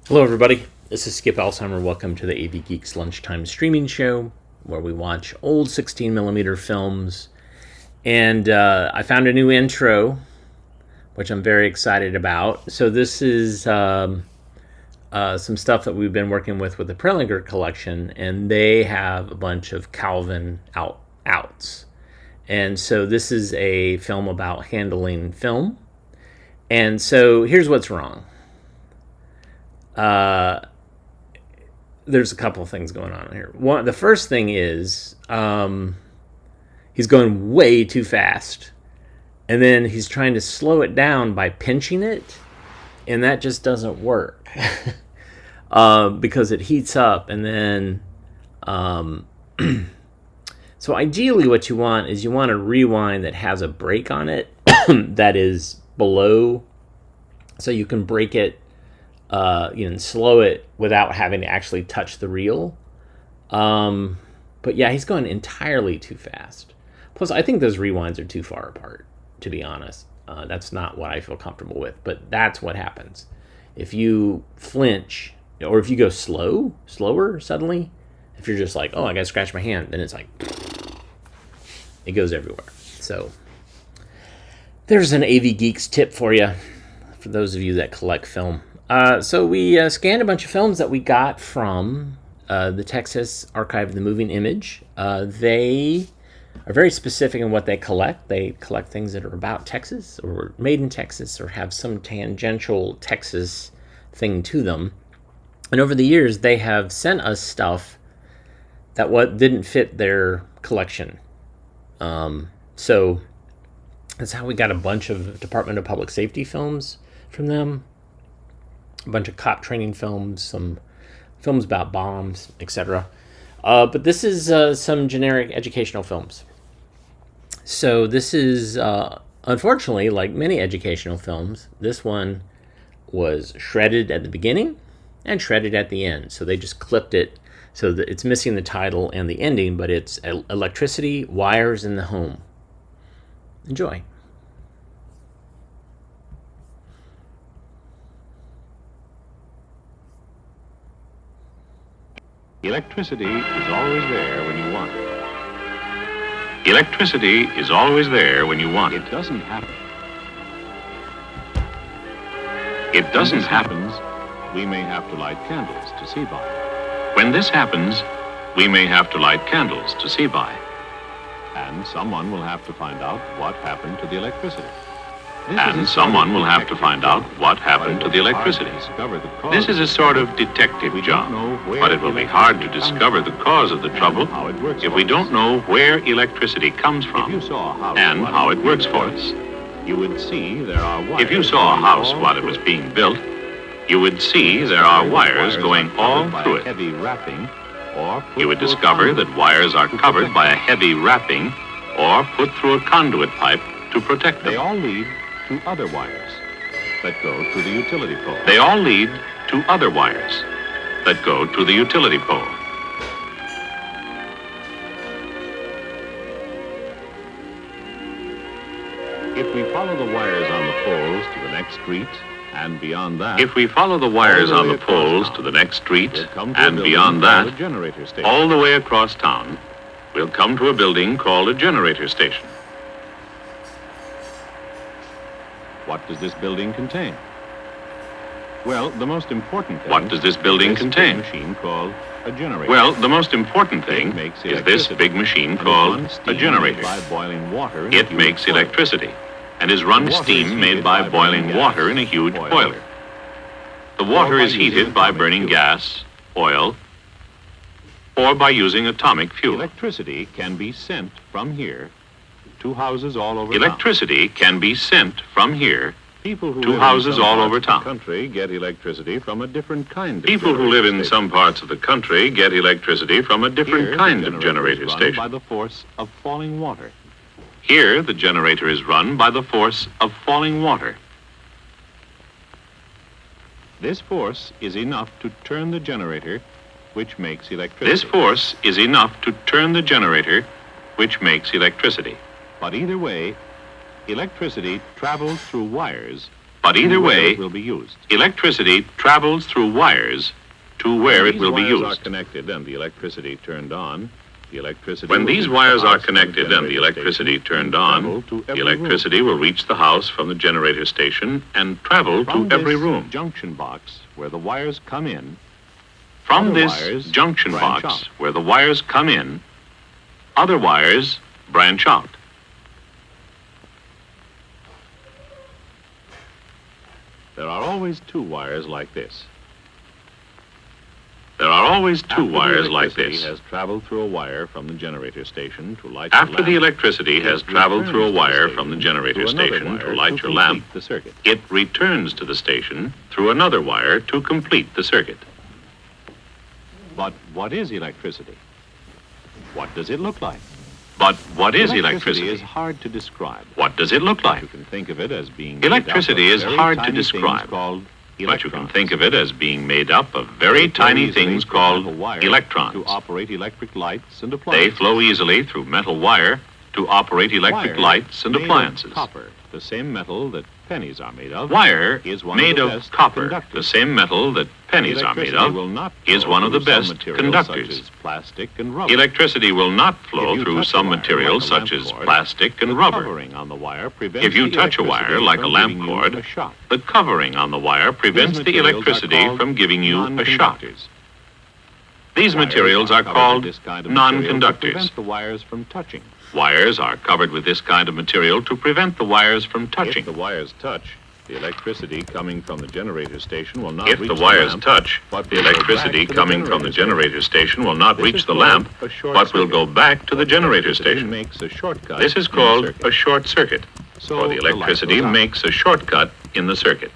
Hello, everybody. This is Skip Alzheimer. Welcome to the AV Geeks Lunchtime Streaming Show, where we watch old 16mm films. And I found a new intro, which I'm very excited about. So this is some stuff that we've been working with the Prelinger collection, and they have a bunch of Calvin outs. And so this is a film about handling film. And so here's what's wrong. There's a couple of things going on here. The first thing is he's going way too fast, and then he's trying to slow it down by pinching it, and that just doesn't work because it heats up, and then so ideally what you want is you want a rewind that has a brake on it that is below, so you can brake it. And slow it without having to actually touch the reel. But yeah, he's going entirely too fast. Plus, I think those rewinds are too far apart, to be honest. That's not what I feel comfortable with, but that's what happens. If you flinch, or if you go slower suddenly, if you're just like, oh, I gotta scratch my hand, then it's like, it goes everywhere. So, there's an AV Geeks tip for you, for those of you that collect film. So we scanned a bunch of films that we got from the Texas Archive of the Moving Image. They are very specific in what they collect. They collect things that are about Texas or made in Texas or have some tangential Texas thing to them. And over the years, they have sent us stuff that didn't fit their collection. So that's how we got a bunch of Department of Public Safety films from them. A bunch of cop training films, some films about bombs, etc. But this is some generic educational films. So this is, unfortunately, like many educational films, this one was shredded at the beginning and shredded at the end. So they just clipped it so that it's missing the title and the ending, but it's Electricity, Wires in the Home. Enjoy. Electricity is always there when you want it. Electricity is always there when you want it. It doesn't happen. It doesn't happen. We may have to light candles to see by. When this happens, we may have to light candles to see by. And someone will have to find out what happened to the electricity. And someone will have to find out what happened to the electricity. This is a sort of detective job, but it will be hard to discover the cause of the trouble if we don't know where electricity comes from and how it works for us. If you saw a house while it was being built, you would see there are wires going all through it. You would discover that wires are covered by a heavy wrapping or put through a conduit pipe to protect them. They all lead to other wires that go to the utility pole. They all lead to other wires that go to the utility pole. If we follow the wires on the poles to the next street and beyond that, if we follow the wires on the poles to the next street and beyond that, all the way across town, we'll come to a building called a generator station. What does this building contain? Well, the most important thing. What does this building contain? Machine called a generator. Well, the most important thing is this big machine called a generator. It makes electricity and is run steam made by boiling water in a huge boiler. The water is heated by burning gas, oil, or by using atomic fuel. Electricity can be sent from here to houses all over town. Electricity can be sent from here to houses all over town. Country get electricity from a different kind of People who live in some parts of the country get electricity from a different kind of generator station. By the force of falling water. Here, the generator is run by the force of falling water. This force is enough to turn the generator, which makes electricity. This force is enough to turn the generator, which makes electricity. But either way, electricity travels through wires But either way, it will be used. electricity travels through wires to where it will be These wires are used. connected and the electricity turned on. The electricity When will these reach the wires are house from the connected and the generator electricity station turned and on, travel to the every room. electricity will reach the house from the generator station and travel From to every this room. junction box where the wires come in, From other this wires junction branch box out. where the wires come in, other wires branch out. there are always two wires like this. There are always two After the wires like electricity this. has traveled through a wire from the generator station to light the After the lamp, electricity has it traveled through a returns to the wire from the station generator through another station wire to light your complete lamp, the circuit. it returns to the station through another wire to complete the circuit. But what is electricity? What does it look like? But what is Electricity electricity? is hard to describe. What does it look like? You can think of it as being Electricity made up is of very hard to tiny things describe, called But you can electrons. think of it as being made up of very They flow tiny easily things through called metal wire electrons. to operate electric lights and They appliances. flow easily through metal wire to operate electric Wire lights and made of appliances. Copper, the same metal that pennies are made of. Wire is one made of the of best copper, conductors. the same metal that pennies are made Electricity will of, not is flow one of the through some best materials conductors. Such as plastic and rubber. Electricity will not flow If you through touch a some wire materials like a such lamp as cord, plastic and the rubber. covering on the wire prevents If you the touch a electricity wire like a from lamp giving you cord, a shock. the covering on the wire prevents the These materials are electricity called from giving you a shock. non-conductors. These Wires materials are covered called with this kind of material to non-conductors. prevent the wires from touching. Wires are covered with this kind of material to prevent the wires from If touching. the wires touch, the electricity coming from the generator station will not If reach the wires lamp, touch, but the will go electricity back to coming from the generator station will not This reach is the called lamp, a short but will circuit. go back to the generator Electricity station. makes a shortcut This is in the called circuit. a short circuit, So for the the light electricity goes out. makes a shortcut in the circuit.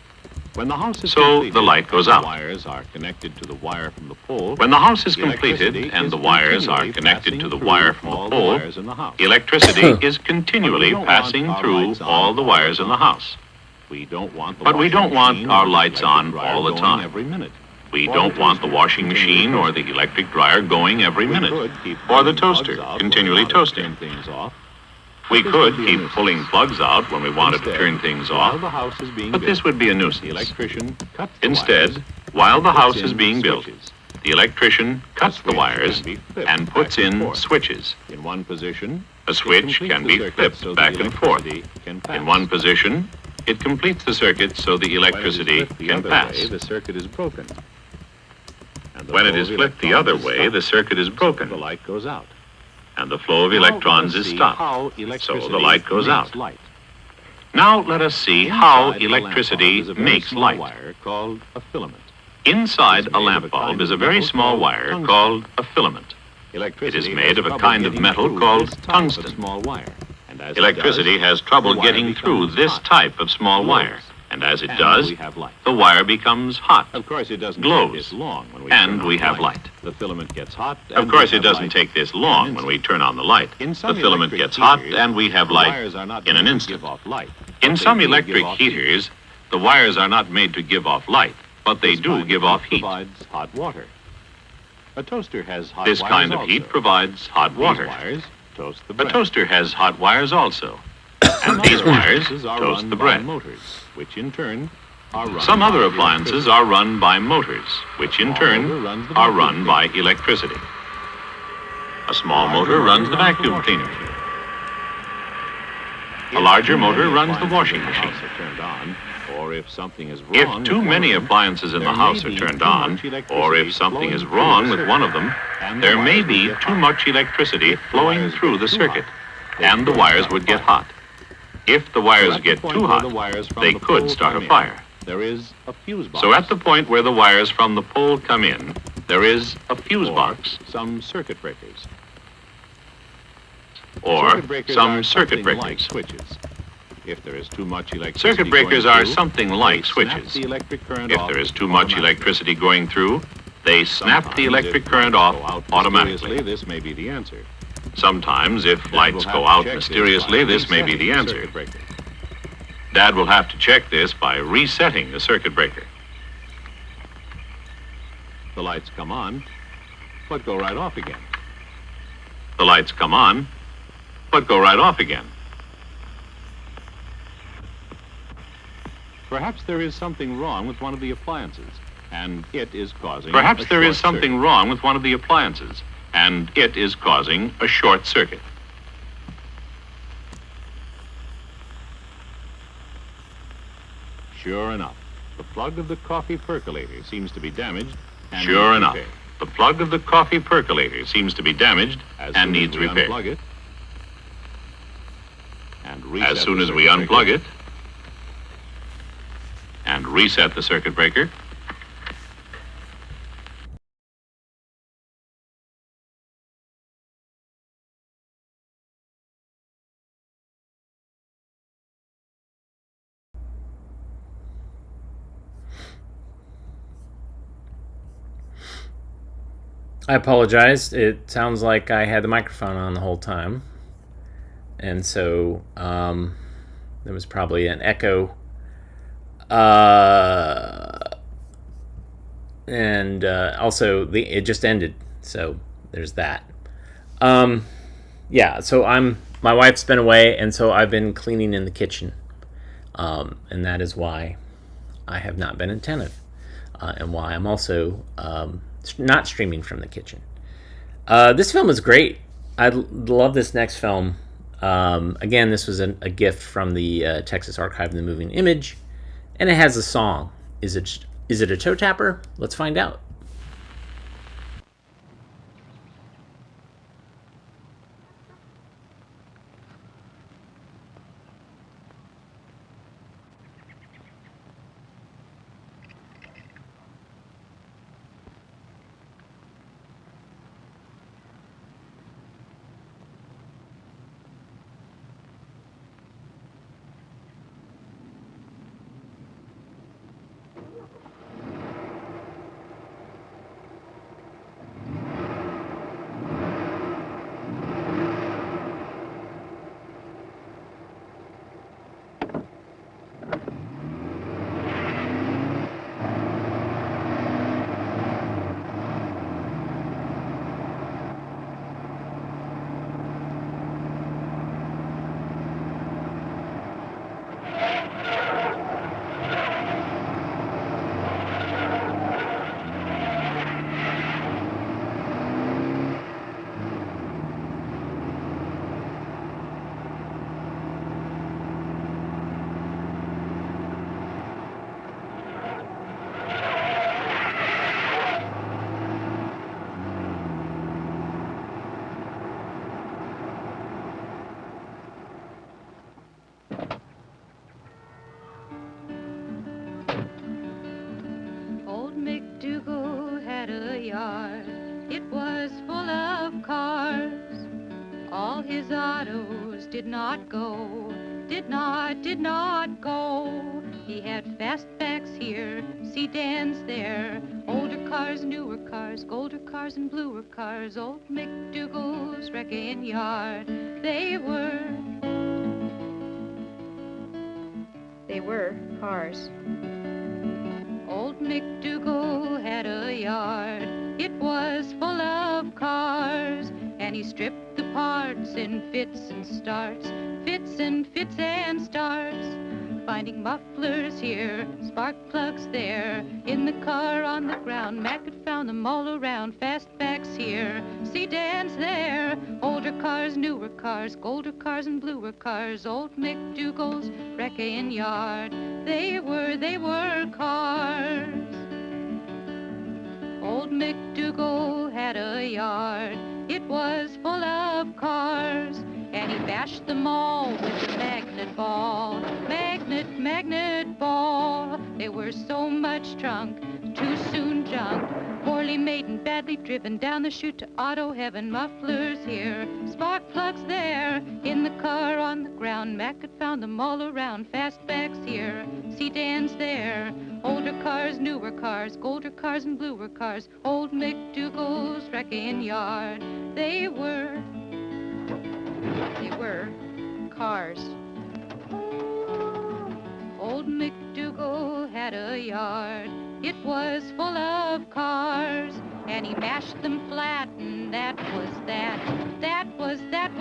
When the house is So completed the light goes and out. The wires are connected to the wire from the pole. When the house is the completed electricity and is the wires are continually connected to passing the through wire from all the pole, wires in the house. electricity is continually don't want passing our through lights on all the all wires the in the time. house. We don't want the But we washing don't want machine our or the lights electric on dryer all the going time. Every minute. We Or don't the want the toaster washing continually machine or toasting. the electric dryer going every We minute, could keep or the pulling plugs toaster out when we continually wanted to toasting. turn things off. We This could would be a keep nuisance. pulling plugs out when we wanted to Instead, turn things while off, the house is being but built, this would be a the nuisance. electrician cuts the Instead, wires while the and house puts is in being built, switches. the electrician cuts the switch wires can be flipped and puts back and in forth. switches. In one position, A it switch completes can the be circuit flipped so the back and forth. electricity can pass. In one position, it completes the circuit so the When it is electricity flipped the can other pass. way, the circuit is broken. And the When it flow is of flipped the other electrons is way, the stopped. circuit is The broken, light goes out. and the flow of Now electrons let is us see stopped. how So electricity the light goes makes out. Light. Now let us see how Inside a lamp electricity bulb is a very makes small light. wire called a filament. Inside It's a made lamp of a kind bulb is of a very metal small called wire tungsten. called a filament. It Electricity is made has of a trouble kind of getting metal through called this type of tungsten. Small wire. And as it Electricity does, has trouble the wire getting through becomes this hot, type of small wire, glows, and as it and does, we have light. the wire becomes hot. Of course, it doesn't glows, take this long when we and turn on we the have light. The filament gets hot. Of and course, we it have doesn't light take this in long an when we instant. turn on the light. In The some filament electric gets hot, heaters, and we have the light wires are not in an made to instant. give off light, In but they some do give electric off heat. heaters, the wires are not made to give off light, but they This do kind give of off heat heat. provides hot water. A toaster has hot This wires kind of also. heat provides hot These water. wires toast the A bread. toaster has hot wires also, and Some these other wires appliances are toast run the by bread. motors, which in turn are run Some by other appliances are run by motors, which in small turn motor runs the are vacuum run by cleaner. electricity. A small larger motor runs the runs vacuum washing cleaner. machine. A If larger too motor many runs the appliances washing in the machine. house are turned on, or if something is wrong If with too one many of them, appliances in the there house may are be turned too on, much or electricity if something flowing is through wrong the with circuit, one of them, and the there may wires will be get too hot. much electricity If the flowing wires through get the too circuit, hot, they and the could wires start a would get fire. hot. If the wires So at the get point too where hot, the wires from they the could pole start a come in, fire. There is a fuse box. So at the point where the wires from the pole come in, there is a fuse or box, some circuit breakers. or Circuit breakers some are circuit something like breakers. switches. If there is too much electricity Circuit breakers going are through, something they like snap switches. the electric current If off there is too much automatically. electricity going through, they snap the Sometimes, electric if current lights off go out automatically. mysteriously, This may be the answer. Sometimes, if Dad lights will have go to out check this mysteriously, by this may be resetting the answer. circuit breaker. Dad will have to check this by resetting the circuit breaker. The lights come on, but go right off again. The lights come on, but go right off again. Perhaps there is something wrong with one of the appliances, and it is causing Perhaps a there is short something circuit. wrong with one of the appliances, and it is causing a short circuit. Sure enough, the plug of the coffee percolator seems to be damaged and Sure needs enough, repair. the plug of the coffee percolator seems to be damaged As and soon as needs we repair. unplug it and reset As soon the as we circuit unplug breaker, it and reset the circuit breaker, I apologize. It sounds like I had the microphone on the whole time. And so there was probably an echo. And also, it just ended. So there's that. Yeah, so my wife's been away, and so I've been cleaning in the kitchen. And that is why I have not been attentive. And why I'm also not streaming from the kitchen. This film is great. I love this next film. Again, this was a gift from the Texas Archive of the Moving Image, and it has a song. Is it a toe tapper? Let's find out. Old MacDougal had a yard. It was full of cars. All his autos did not go, did not go. He had fastbacks here, sedans there, older cars, newer cars, golder cars and bluer cars. Old MacDougal's wrecking yard. They were cars. Old MacDougal had a yard. It was full of cars, and he stripped the parts in fits and starts, fits and fits and starts. Finding mufflers here, spark plugs there, in the car on the ground. Mac had found them all around. Fastbacks here, sedans there, older cars, newer cars, golder cars and bluer cars. Old MacDougal's wrecking yard. They were cars. Old MacDougal had a yard. It was full of cars, and he bashed them all with a magnet ball. Magnet ball. They were so much trunk, too soon junked. Poorly made and badly driven down the chute to auto heaven. Mufflers here, spark plugs there, in the car on the ground. Mac had found them all around. Fastbacks here, sedans there, older cars, newer cars, golder cars and bluer cars. Old MacDougal's wrecking yard. They were cars. Old MacDougal had a yard. It was full of cars, and he mashed them flat, and that was that. That was that.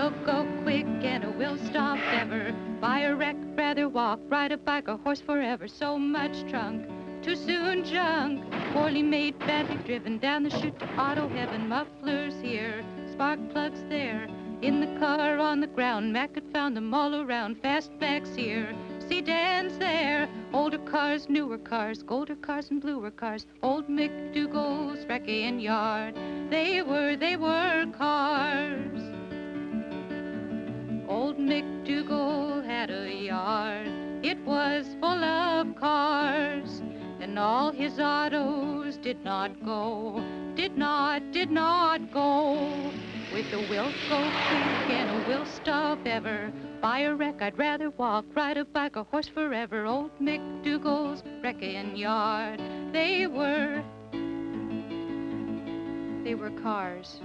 will go quick and it will stop ever. Buy a wreck, rather walk, ride a bike or horse forever. So much trunk, too soon junk. Poorly made, badly driven, down the chute to auto heaven. Mufflers here, spark plugs there. In the car, on the ground, Mac had found them all around. Fastbacks here, sedans there. Older cars, newer cars, golder cars and bluer cars. Old McDougal's wrecking yard. They were cars. Old McDougal had a yard. It was full of cars. And all his autos did not go, did not go. With a will go quick and a will stop ever. Buy a wreck, I'd rather walk, ride a bike or horse forever. Old McDougal's wrecking yard. They were cars.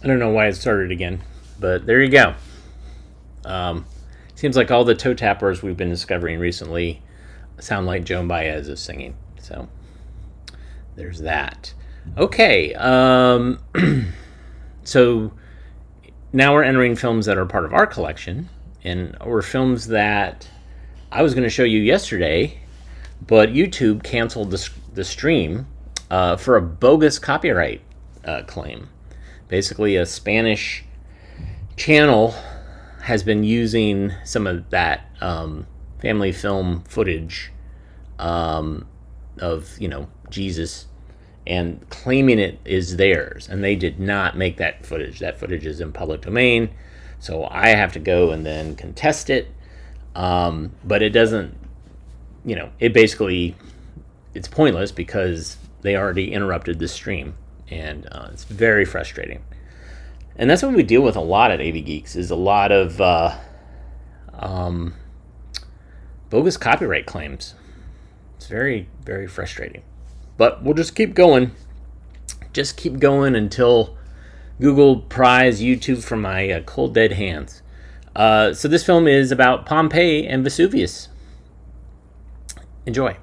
I don't know why it started again, but there you go. Seems like all the toe tappers we've been discovering recently sound like Joan Baez is singing. So there's that. Okay, so now we're entering films that are part of our collection, and were films that I was going to show you yesterday, but YouTube canceled the stream for a bogus copyright claim. Basically, a Spanish channel has been using some of that family film footage of, Jesus, and claiming it is theirs. And they did not make that footage. That footage is in public domain, so I have to go and then contest it. But it doesn't, it's pointless because they already interrupted the stream. And it's very frustrating. And that's what we deal with a lot at AV Geeks, is a lot of bogus copyright claims. It's very, very frustrating. But we'll just keep going. Just keep going until Google pries YouTube from my cold, dead hands. So this film is about Pompeii and Vesuvius. Enjoy.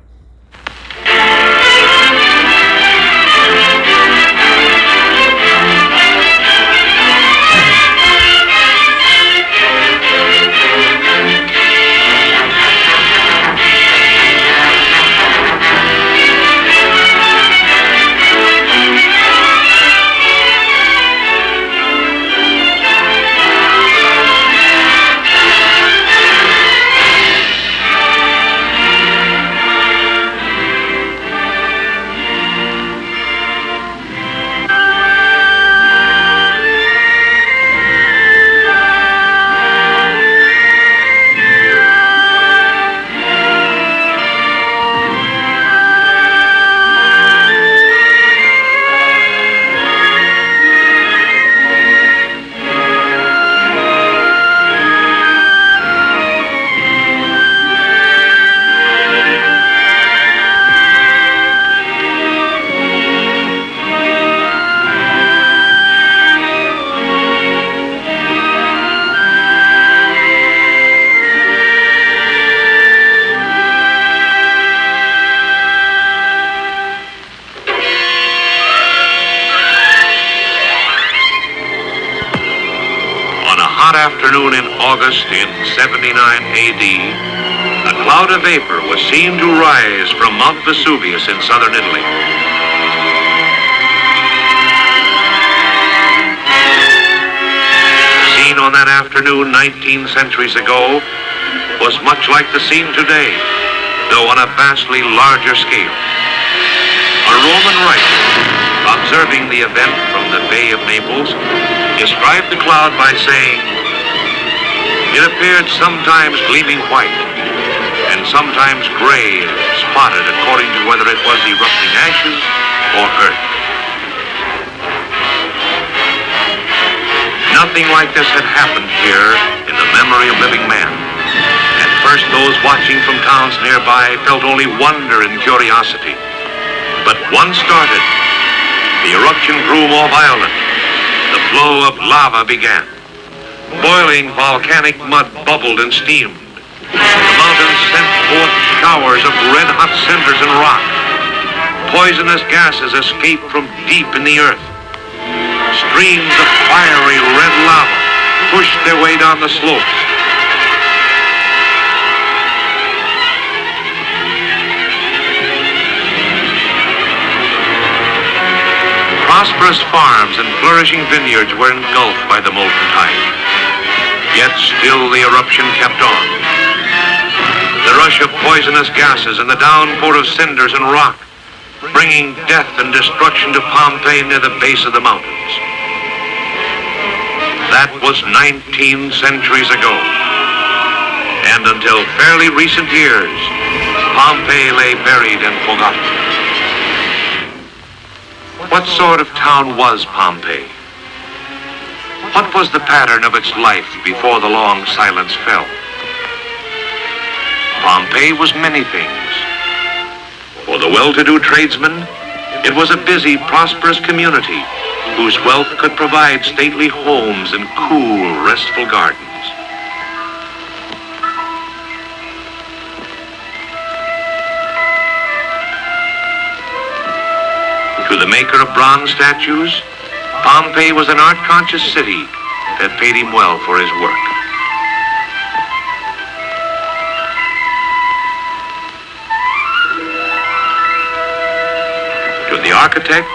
Afternoon in August in 79 AD, a cloud of vapor was seen to rise from Mount Vesuvius in southern Italy. The scene on that afternoon 19 centuries ago was much like the scene today, though on a vastly larger scale. A Roman writer, observing the event from the Bay of Naples, described the cloud by saying, It appeared sometimes gleaming white and sometimes gray and spotted according to whether it was erupting ashes or earth. Nothing like this had happened here in the memory of living man. At first, those watching from towns nearby felt only wonder and curiosity. But once started, the eruption grew more violent. The flow of lava began. Boiling volcanic mud bubbled and steamed. The mountains sent forth showers of red-hot cinders and rock. Poisonous gases escaped from deep in the earth. Streams of fiery red lava pushed their way down the slopes. Prosperous farms and flourishing vineyards were engulfed by the molten tide. Yet still the eruption kept on. The rush of poisonous gases and the downpour of cinders and rock, bringing death and destruction to Pompeii near the base of the mountains. That was 19 centuries ago. And until fairly recent years, Pompeii lay buried and forgotten. What sort of town was Pompeii? What was the pattern of its life before the long silence fell? Pompeii was many things. For the well-to-do tradesman, it was a busy, prosperous community whose wealth could provide stately homes and cool, restful gardens. To the maker of bronze statues, Pompeii was an art-conscious city that paid him well for his work. To the architect,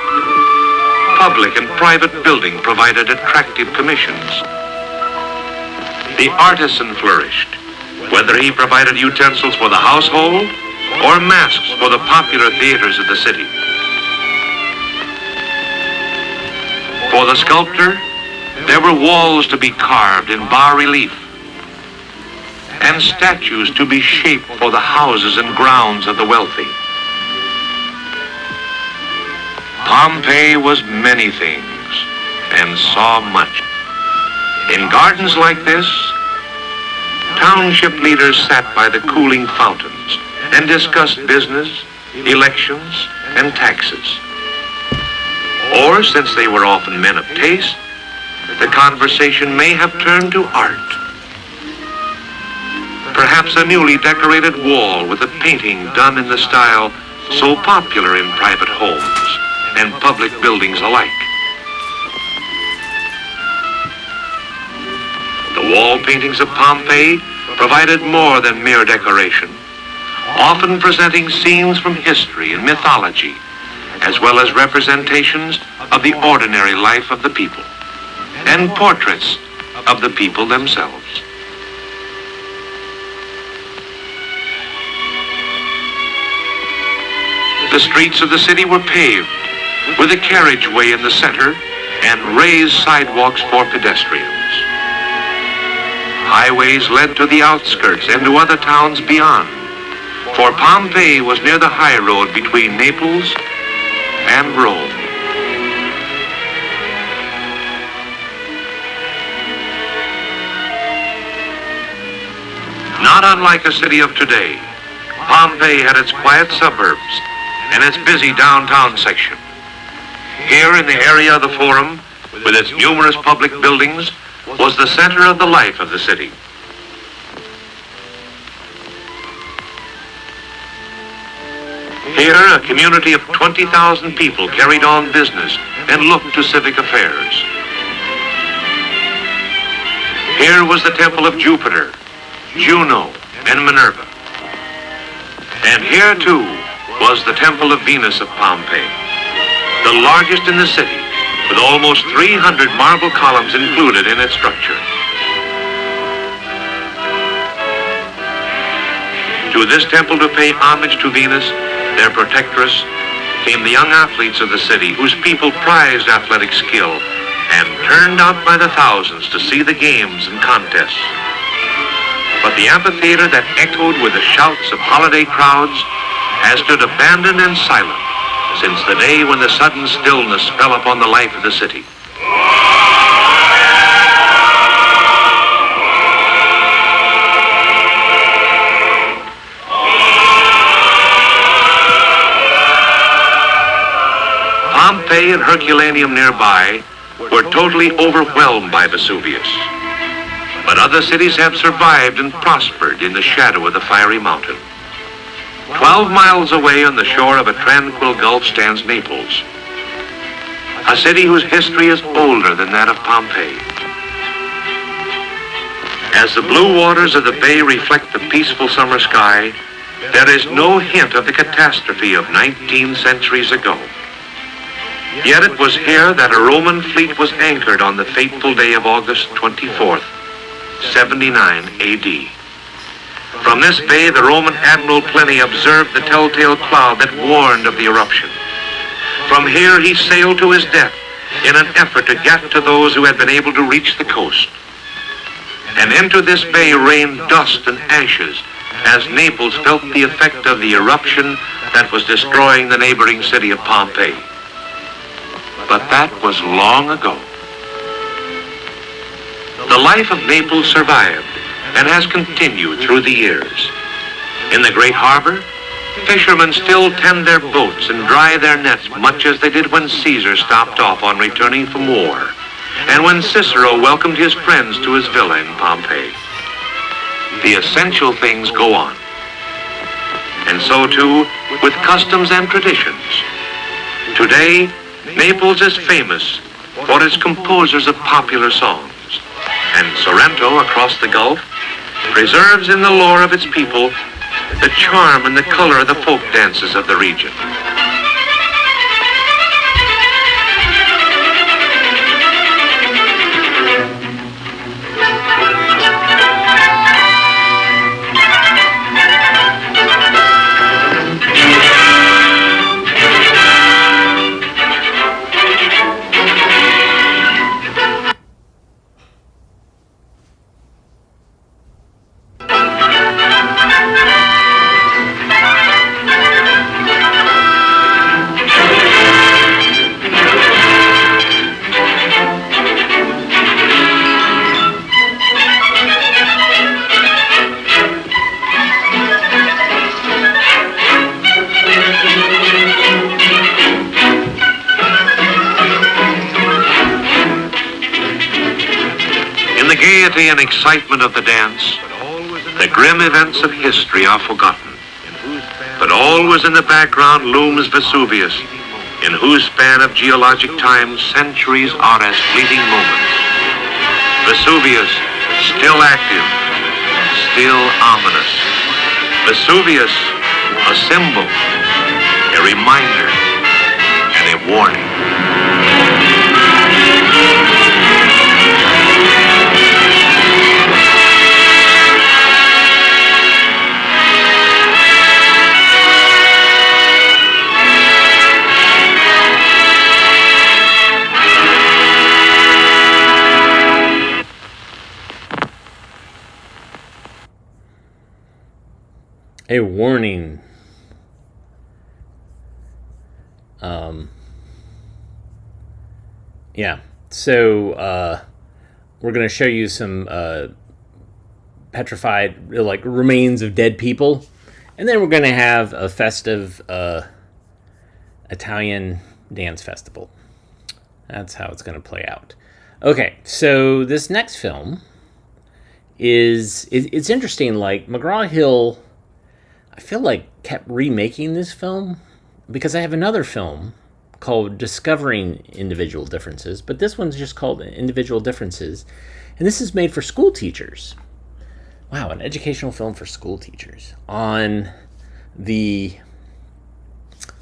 public and private building provided attractive commissions. The artisan flourished, whether he provided utensils for the household or masks for the popular theaters of the city. For the sculptor, there were walls to be carved in bas-relief and statues to be shaped for the houses and grounds of the wealthy. Pompeii was many things and saw much. In gardens like this, township leaders sat by the cooling fountains and discussed business, elections, and taxes. Or, since they were often men of taste, the conversation may have turned to art. Perhaps a newly decorated wall with a painting done in the style so popular in private homes and public buildings alike. The wall paintings of Pompeii provided more than mere decoration, often presenting scenes from history and mythology, as well as representations of the ordinary life of the people, and portraits of the people themselves. The streets of the city were paved, with a carriageway in the center and raised sidewalks for pedestrians. Highways led to the outskirts and to other towns beyond, for Pompeii was near the high road between Naples and Rome. Not unlike a city of today, Pompeii had its quiet suburbs and its busy downtown section. Here in the area of the Forum, with its numerous public buildings, was the center of the life of the city. Here, a community of 20,000 people carried on business and looked to civic affairs. Here was the temple of Jupiter, Juno, and Minerva. And here, too, was the temple of Venus of Pompeii, the largest in the city, with almost 300 marble columns included in its structure. To this temple to pay homage to Venus, their protectress, came the young athletes of the city, whose people prized athletic skill and turned out by the thousands to see the games and contests. but the amphitheater that echoed with the shouts of holiday crowds has stood abandoned and silent since the day when the sudden stillness fell upon the life of the city. Pompeii and Herculaneum nearby were totally overwhelmed by Vesuvius. But other cities have survived and prospered in the shadow of the fiery mountain. 12 miles away on the shore of a tranquil gulf stands Naples, a city whose history is older than that of Pompeii. As the blue waters of the bay reflect the peaceful summer sky, there is no hint of the catastrophe of 19 centuries ago. Yet it was here that a Roman fleet was anchored on the fateful day of August 24th, 79 AD. From this bay, the Roman Admiral Pliny observed the telltale cloud that warned of the eruption. From here, he sailed to his death in an effort to get to those who had been able to reach the coast. And into this bay rained dust and ashes as Naples felt the effect of the eruption that was destroying the neighboring city of Pompeii. But that was long ago. The life of Naples survived and has continued through the years. In the great harbor, fishermen still tend their boats and dry their nets much as they did when Caesar stopped off on returning from war, and when Cicero welcomed his friends to his villa in Pompeii. The essential things go on. And so too with customs and traditions. Today, Naples is famous for its composers of popular songs, and Sorrento, across the Gulf, preserves in the lore of its people the charm and the color of the folk dances of the region. And excitement of the dance, the grim events of history are forgotten. But always in the background looms Vesuvius, in whose span of geologic time centuries are as fleeting moments. Vesuvius, still active, still ominous. Vesuvius, a symbol, a reminder, and a warning. A warning. Yeah. So we're going to show you some petrified, like, remains of dead people, and then we're going to have a festive Italian dance festival. That's how it's going to play out. Okay, so this next film it's interesting. Like, McGraw-Hill, I feel like, kept remaking this film because I have another film called Discovering Individual Differences, but this one's just called Individual Differences, and this is made for school teachers. Wow, an educational film for school teachers on the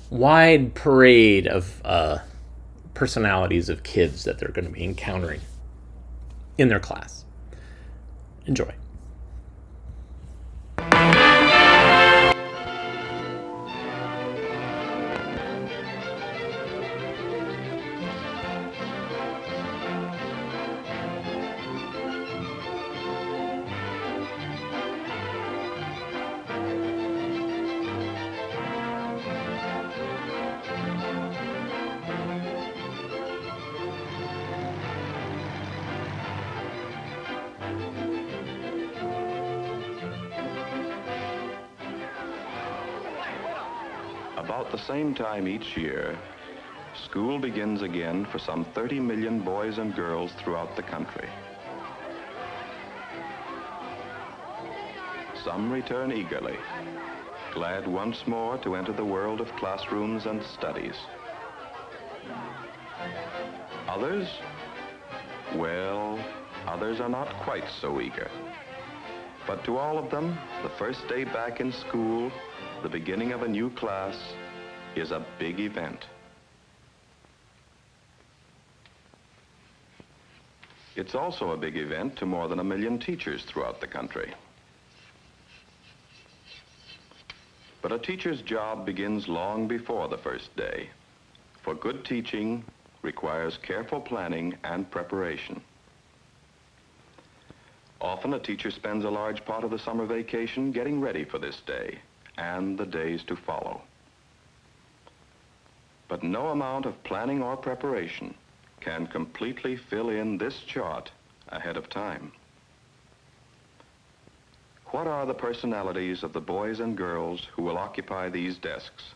wide parade of personalities of kids that they're going to be encountering in their class. Enjoy. About the same time each year, school begins again for some 30 million boys and girls throughout the country. Some return eagerly, glad once more to enter the world of classrooms and studies. Others? Well, others are not quite so eager. But to all of them, the first day back in school, the beginning of a new class, is a big event. It's also a big event to more than 1 million teachers throughout the country. But a teacher's job begins long before the first day, for good teaching requires careful planning and preparation. Often a teacher spends a large part of the summer vacation getting ready for this day and the days to follow. But no amount of planning or preparation can completely fill in this chart ahead of time. What are the personalities of the boys and girls who will occupy these desks?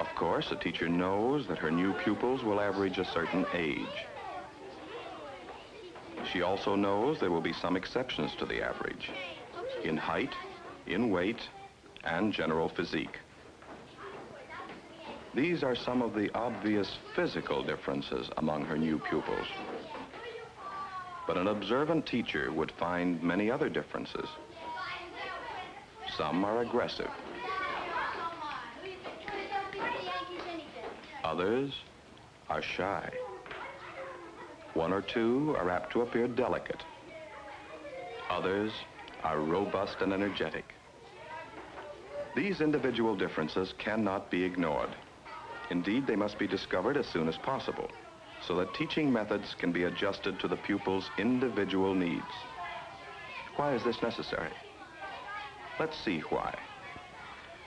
Of course, a teacher knows that her new pupils will average a certain age. She also knows there will be some exceptions to the average in height, in weight, and general physique. These are some of the obvious physical differences among her new pupils. But an observant teacher would find many other differences. Some are aggressive. Others are shy. One or two are apt to appear delicate. Others are robust and energetic. These individual differences cannot be ignored. Indeed, they must be discovered as soon as possible, so that teaching methods can be adjusted to the pupil's individual needs. Why is this necessary? Let's see why.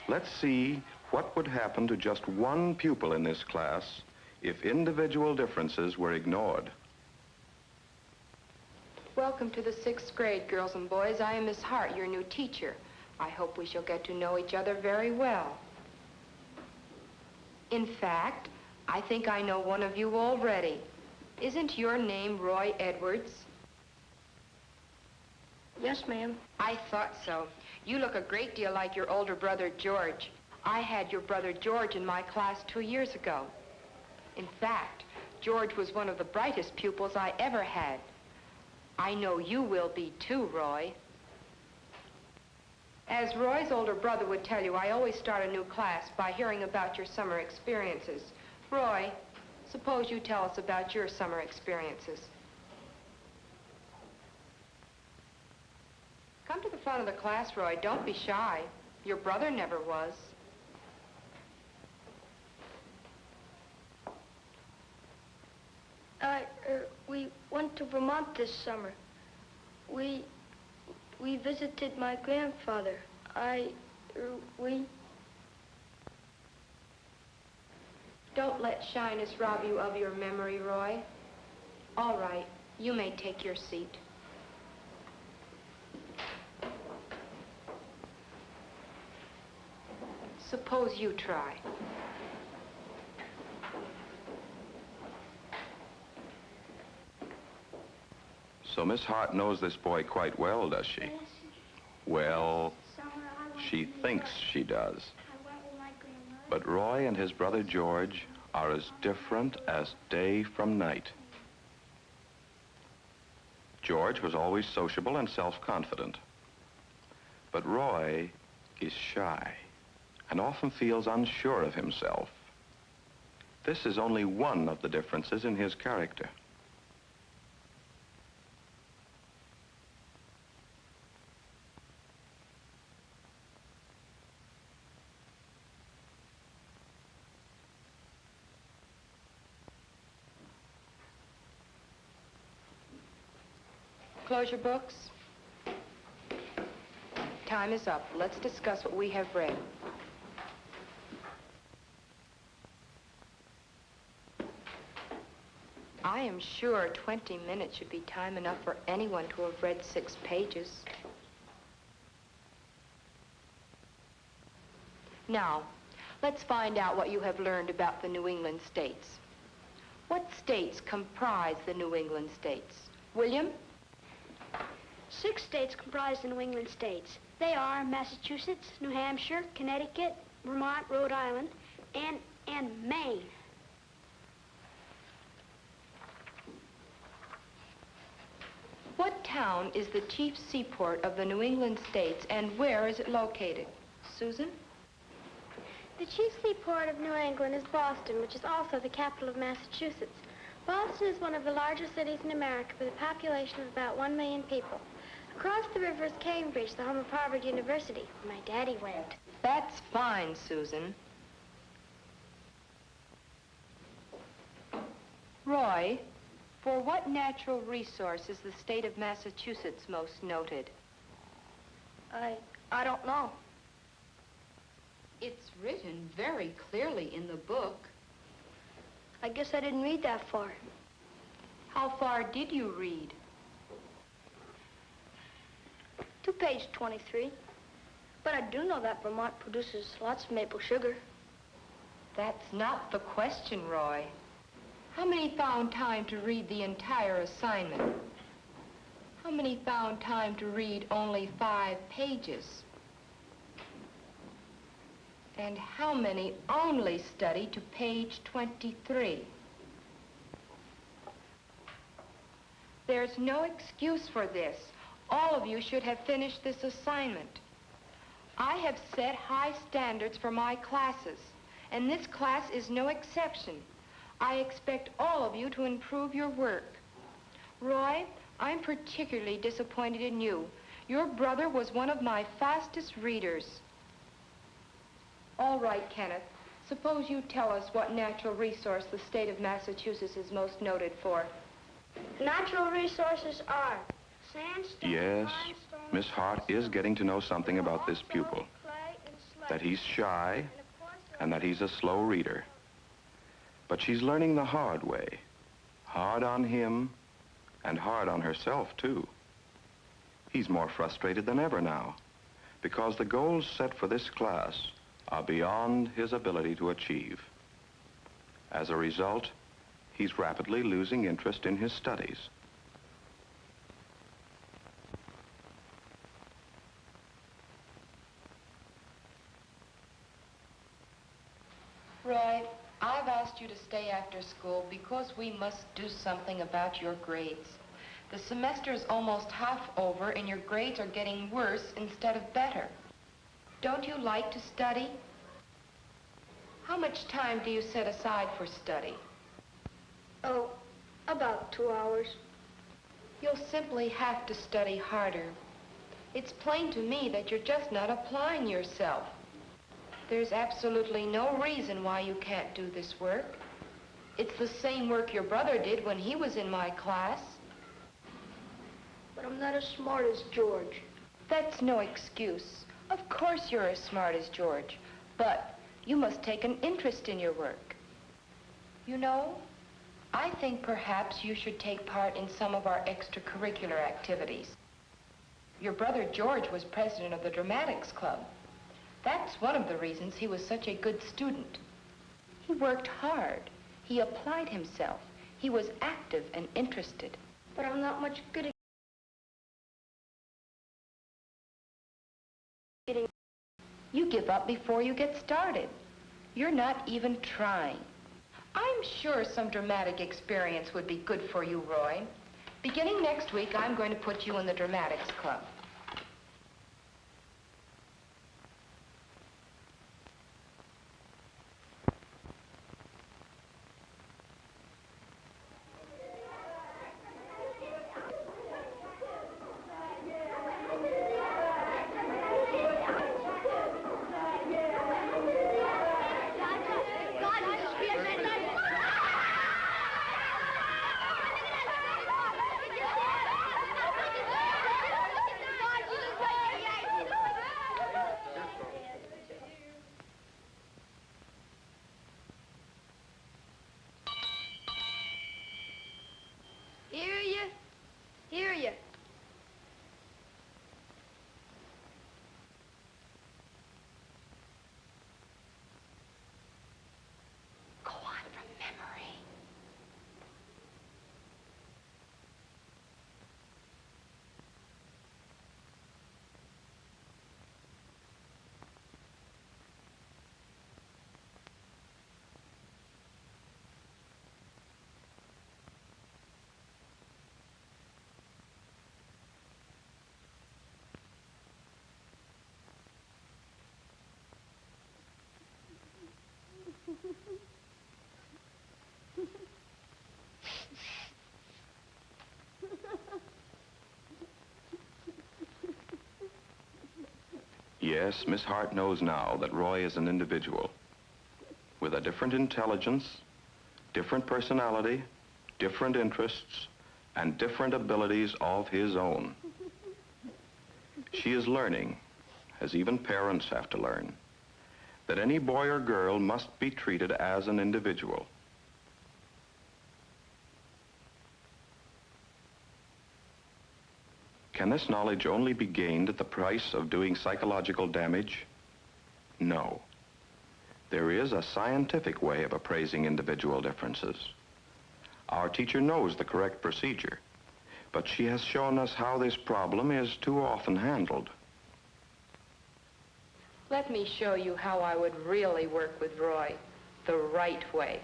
Let's see what would happen to just one pupil in this class if individual differences were ignored. Welcome to the 6th grade, girls and boys. I am Miss Hart, your new teacher. I hope we shall get to know each other very well. In fact, I think I know one of you already. Isn't your name Roy Edwards? Yes, ma'am. I thought so. You look a great deal like your older brother, George. I had your brother George in my class 2 years ago. In fact, George was one of the brightest pupils I ever had. I know you will be too, Roy. As Roy's older brother would tell you, I always start a new class by hearing about your summer experiences. Roy, suppose you tell us about your summer experiences. Come to the front of the class, Roy. Don't be shy. Your brother never was. We went to Vermont this summer. We visited my grandfather. Don't let shyness rob you of your memory, Roy. All right, you may take your seat. Suppose you try. So Miss Hart knows this boy quite well, does she? Well, she thinks she does. But Roy and his brother George are as different as day from night. George was always sociable and self-confident. But Roy is shy and often feels unsure of himself. This is only one of the differences in his character. Close your books. Time is up. Let's discuss what we have read. I am sure 20 minutes should be time enough for anyone to have read 6 pages. Now, let's find out what you have learned about the New England states. What states comprise the New England states? William? 6 states comprise the New England states. They are Massachusetts, New Hampshire, Connecticut, Vermont, Rhode Island, and Maine. What town is the chief seaport of the New England states, and where is it located? Susan? The chief seaport of New England is Boston, which is also the capital of Massachusetts. Boston is one of the largest cities in America with a population of about 1 million people. Across the river is Cambridge, the home of Harvard University, where my daddy went. That's fine, Susan. Roy, for what natural resource is the state of Massachusetts most noted? I don't know. It's written very clearly in the book. I guess I didn't read that far. How far did you read? To page 23. But I do know that Vermont produces lots of maple sugar. That's not the question, Roy. How many found time to read the entire assignment? How many found time to read only 5 pages? And how many only studied to page 23? There's no excuse for this. All of you should have finished this assignment. I have set high standards for my classes, and this class is no exception. I expect all of you to improve your work. Roy, I'm particularly disappointed in you. Your brother was one of my fastest readers. All right, Kenneth. Suppose you tell us what natural resource the state of Massachusetts is most noted for. Natural resources are sandstone, Yes, limestone, Miss Hart is getting to know something about this pupil. clay, and slate. That he's shy, And of course, and that he's a slow reader. But she's learning the hard way. Hard on him, and hard on herself, too. He's more frustrated than ever now, because the goals set for this class are beyond his ability to achieve. As a result, he's rapidly losing interest in his studies. Roy, I've asked you to stay after school because we must do something about your grades. The semester is almost half over and your grades are getting worse instead of better. Don't you like to study? How much time do you set aside for study? Oh, about 2 hours. You'll simply have to study harder. It's plain to me that you're just not applying yourself. There's absolutely no reason why you can't do this work. It's the same work your brother did when he was in my class. But I'm not as smart as George. That's no excuse. Of course you're as smart as George, but you must take an interest in your work. You know, I think perhaps you should take part in some of our extracurricular activities. Your brother George was president of the Dramatics Club. That's one of the reasons he was such a good student. He worked hard. He applied himself. He was active and interested. But I'm not much good at getting... You give up before you get started. You're not even trying. I'm sure some dramatic experience would be good for you, Roy. Beginning next week, I'm going to put you in the Dramatics Club. you. Go on from memory. Yes, Miss Hart knows now that Roy is an individual with a different intelligence, different personality, different interests, and different abilities of his own. She is learning, as even parents have to learn, that any boy or girl must be treated as an individual. Can this knowledge only be gained at the price of doing psychological damage? No. There is a scientific way of appraising individual differences. Our teacher knows the correct procedure, but she has shown us how this problem is too often handled. Let me show you how I would really work with Roy the right way.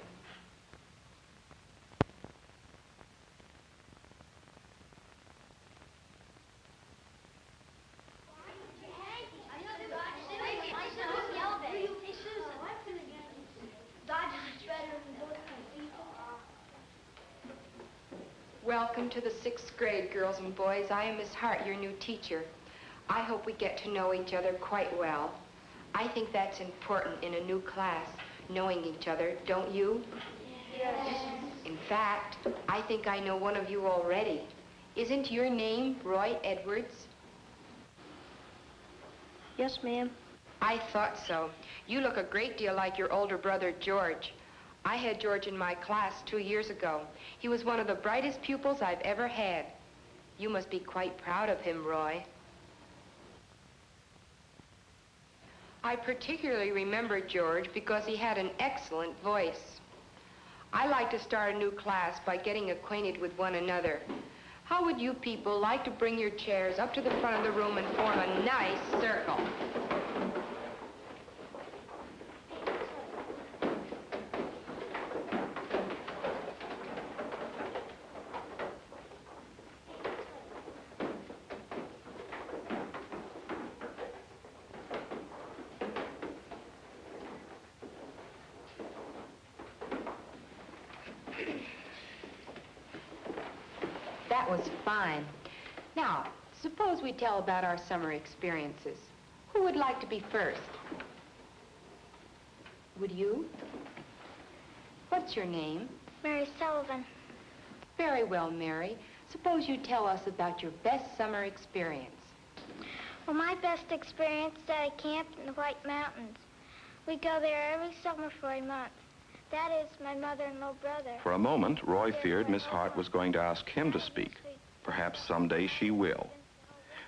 Welcome to the 6th grade, girls and boys. I am Miss Hart, your new teacher. I hope we get to know each other quite well. I think that's important in a new class, knowing each other, don't you? Yes. In fact, I think I know one of you already. Isn't your name Roy Edwards? Yes, ma'am. I thought so. You look a great deal like your older brother, George. I had George in my class 2 years ago. He was one of the brightest pupils I've ever had. You must be quite proud of him, Roy. I particularly remember George because he had an excellent voice. I like to start a new class by getting acquainted with one another. How would you people like to bring your chairs up to the front of the room and form a nice circle? That was fine. Now, suppose we tell about our summer experiences. Who would like to be first? Would you? What's your name? Mary Sullivan. Very well, Mary. Suppose you tell us about your best summer experience. Well, my best experience is at a camp in the White Mountains. We go there every summer for a month. That is my mother and little brother. For a moment, Roy feared Miss Hart was going to ask him to speak. Perhaps someday she will.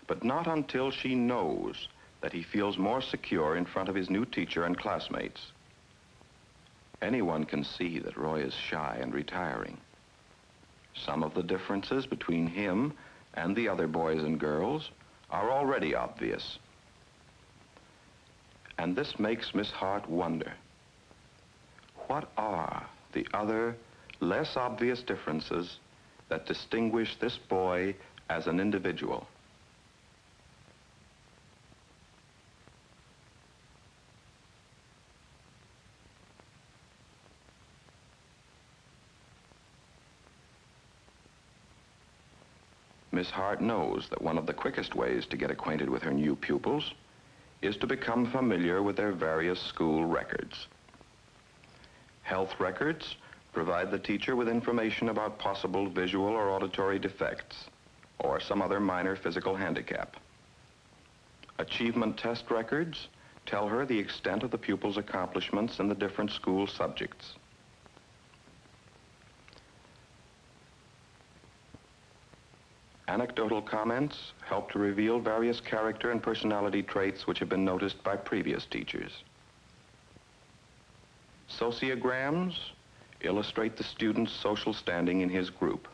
But not until she knows that he feels more secure in front of his new teacher and classmates. Anyone can see that Roy is shy and retiring. Some of the differences between him and the other boys and girls are already obvious. And this makes Miss Hart wonder. What are the other, less obvious differences that distinguish this boy as an individual? Miss Hart knows that one of the quickest ways to get acquainted with her new pupils is to become familiar with their various school records. Health records provide the teacher with information about possible visual or auditory defects or some other minor physical handicap. Achievement test records tell her the extent of the pupil's accomplishments in the different school subjects. Anecdotal comments help to reveal various character and personality traits which have been noticed by previous teachers. Sociograms illustrate the student's social standing in his group.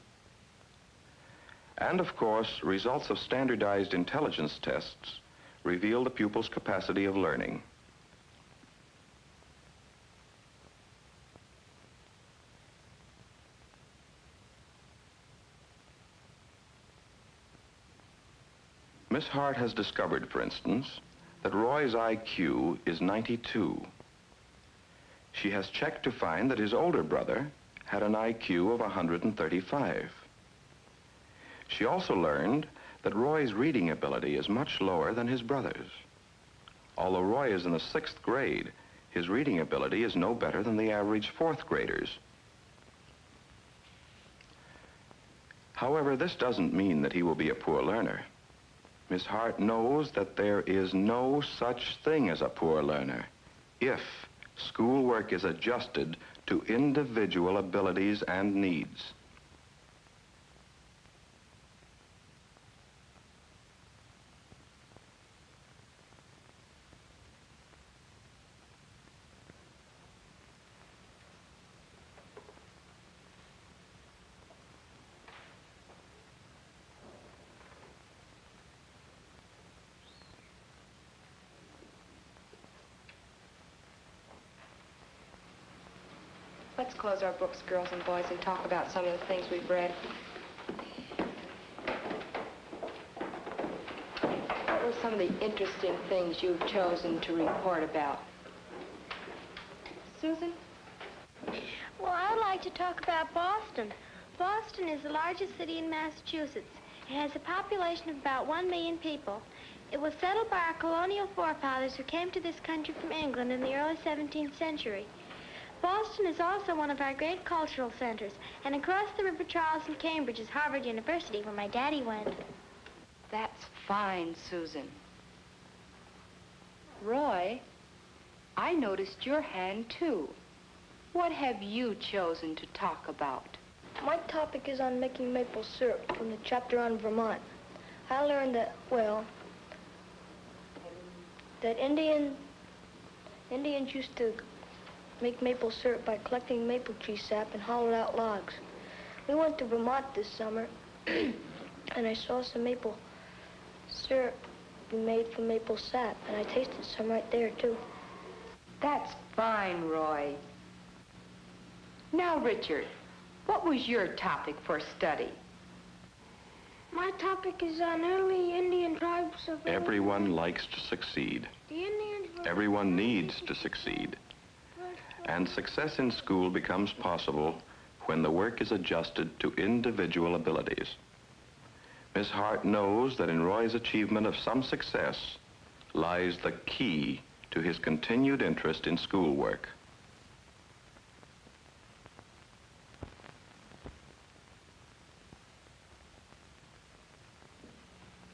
And of course, results of standardized intelligence tests reveal the pupil's capacity of learning. Miss Hart has discovered, for instance, that Roy's IQ is 92. She has checked to find that his older brother had an IQ of 135. She also learned that Roy's reading ability is much lower than his brother's. Although Roy is in the 6th grade, his reading ability is no better than the average 4th graders. However, this doesn't mean that he will be a poor learner. Miss Hart knows that there is no such thing as a poor learner if schoolwork is adjusted to individual abilities and needs. Let's close our books, girls and boys, and talk about some of the things we've read. What were some of the interesting things you've chosen to report about? Susan? Well, I'd like to talk about Boston. Boston is the largest city in Massachusetts. It has a population of about 1 million people. It was settled by our colonial forefathers who came to this country from England in the early 17th century. Boston is also one of our great cultural centers, and across the River Charles and Cambridge is Harvard University, where my daddy went. That's fine, Susan. Roy, I noticed your hand, too. What have you chosen to talk about? My topic is on making maple syrup from the chapter on Vermont. I learned that, well, that Indians used to make maple syrup by collecting maple tree sap and hollowed out logs. We went to Vermont this summer, and I saw some maple syrup be made from maple sap, and I tasted some right there, too. That's fine, Roy. Now, Richard, what was your topic for study? My topic is on early Indian tribes of... Everyone likes to succeed. The Indians... Everyone needs to succeed. And success in school becomes possible when the work is adjusted to individual abilities. Miss Hart knows that in Roy's achievement of some success lies the key to his continued interest in schoolwork.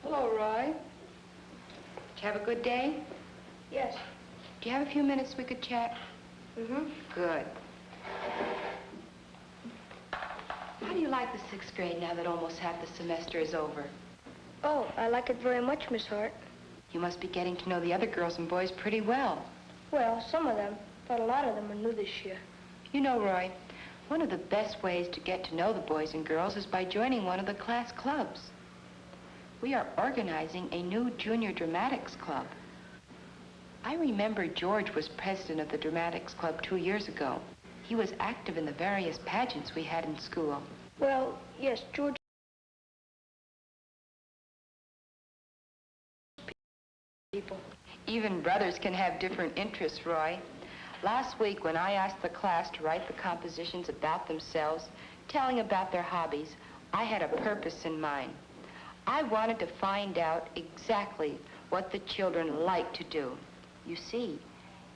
Hello, Roy. Did you have a good day? Yes. Do you have a few minutes we could chat? Mm-hmm. Good. How do you like the 6th grade now that almost half the semester is over? Oh, I like it very much, Miss Hart. You must be getting to know the other girls and boys pretty well. Well, some of them, but a lot of them are new this year. You know, Roy, one of the best ways to get to know the boys and girls is by joining one of the class clubs. We are organizing a new junior dramatics club. I remember George was president of the dramatics club 2 years ago. He was active in the various pageants we had in school. Well, yes, George... people. Even brothers can have different interests, Roy. Last week, when I asked the class to write the compositions about themselves, telling about their hobbies, I had a purpose in mind. I wanted to find out exactly what the children like to do. You see,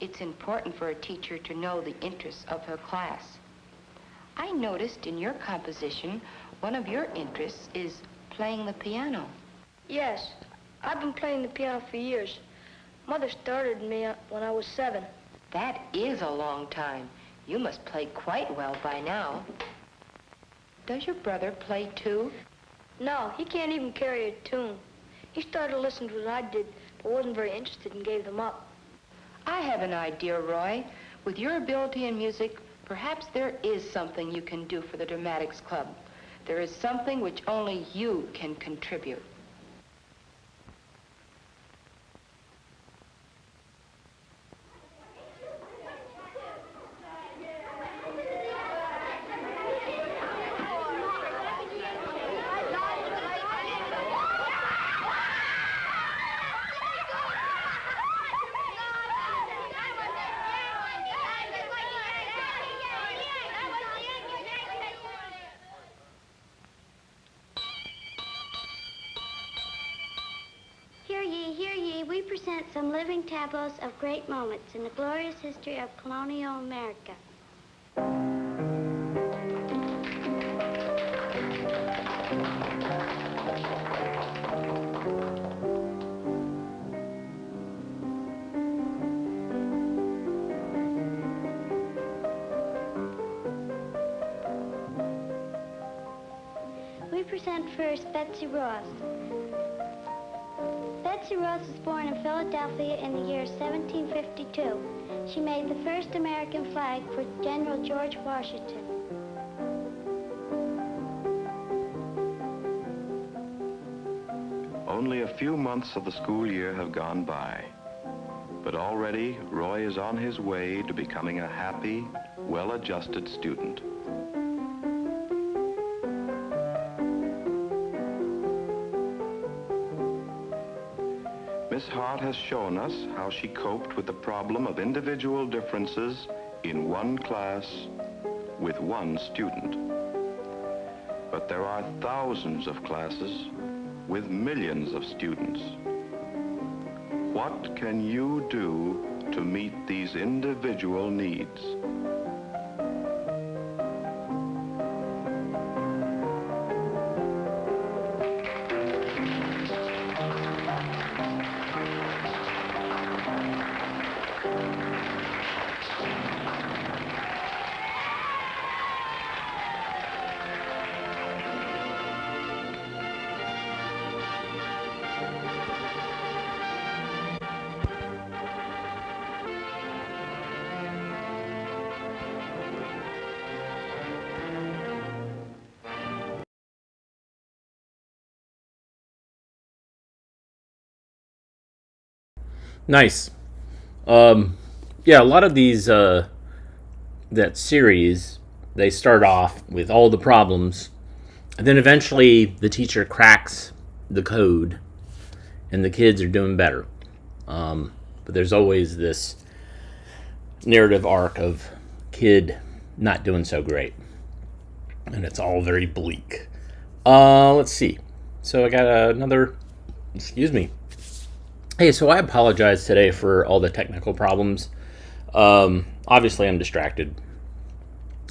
it's important for a teacher to know the interests of her class. I noticed in your composition, one of your interests is playing the piano. Yes, I've been playing the piano for years. Mother started me when I was 7. That is a long time. You must play quite well by now. Does your brother play too? No, he can't even carry a tune. He started listening to what I did, but wasn't very interested and gave them up. I have an idea, Roy. With your ability in music, perhaps there is something you can do for the Dramatics Club. There is something which only you can contribute. Hear ye, we present some living tableaus of great moments in the glorious history of colonial America. We present first Betsy Ross. Betsy Ross was born in Philadelphia in the year 1752. She made the first American flag for General George Washington. Only a few months of the school year have gone by, but already Roy is on his way to becoming a happy, well-adjusted student. Miss Hart has shown us how she coped with the problem of individual differences in one class with one student. But there are thousands of classes with millions of students. What can you do to meet these individual needs? Nice. Yeah, a lot of these, that series, they start off with all the problems, and then eventually the teacher cracks the code, and the kids are doing better. But there's always this narrative arc of kid not doing so great, and it's all very bleak. Let's see. So I got another, excuse me. Hey, so I apologize today for all the technical problems. Obviously, I'm distracted,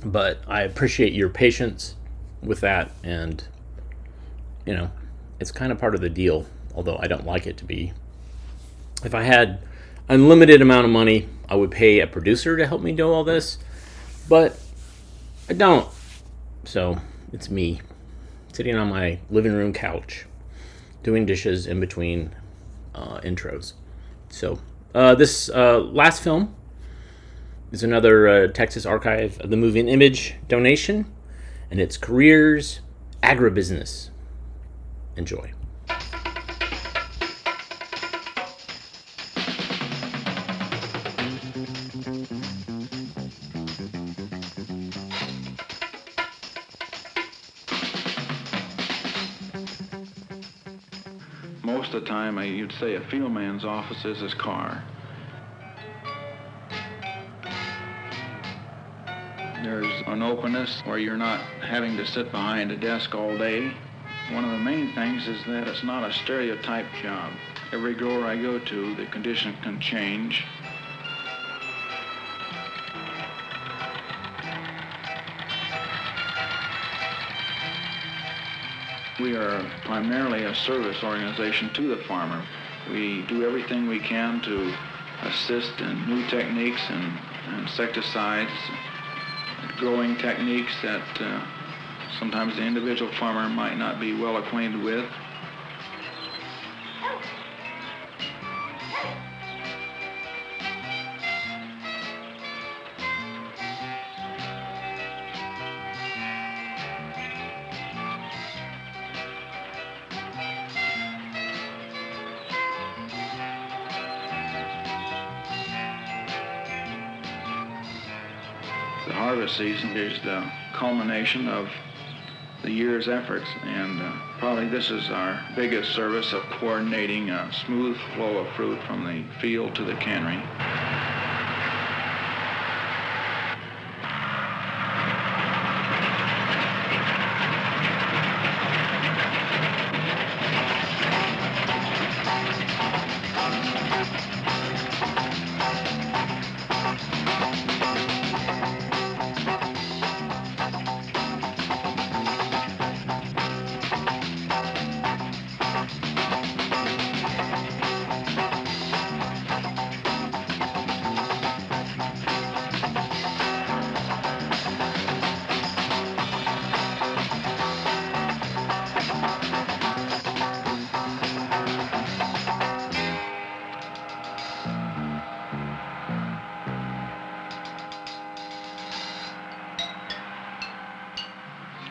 but I appreciate your patience with that, and, you know, it's kind of part of the deal, although I don't like it to be. If I had unlimited amount of money, I would pay a producer to help me do all this, but I don't. So it's me sitting on my living room couch doing dishes in between intros. So this last film is another Texas Archive of the Moving Image donation, and it's Careers Agribusiness. Enjoy. Most of the time, you'd say a field man's office is his car. There's an openness where you're not having to sit behind a desk all day. One of the main things is that it's not a stereotype job. Every grower I go to, the condition can change. We are primarily a service organization to the farmer. We do everything we can to assist in new techniques and insecticides, growing techniques that sometimes the individual farmer might not be well acquainted with. The harvest season is the culmination of the year's efforts, and probably this is our biggest service of coordinating a smooth flow of fruit from the field to the cannery.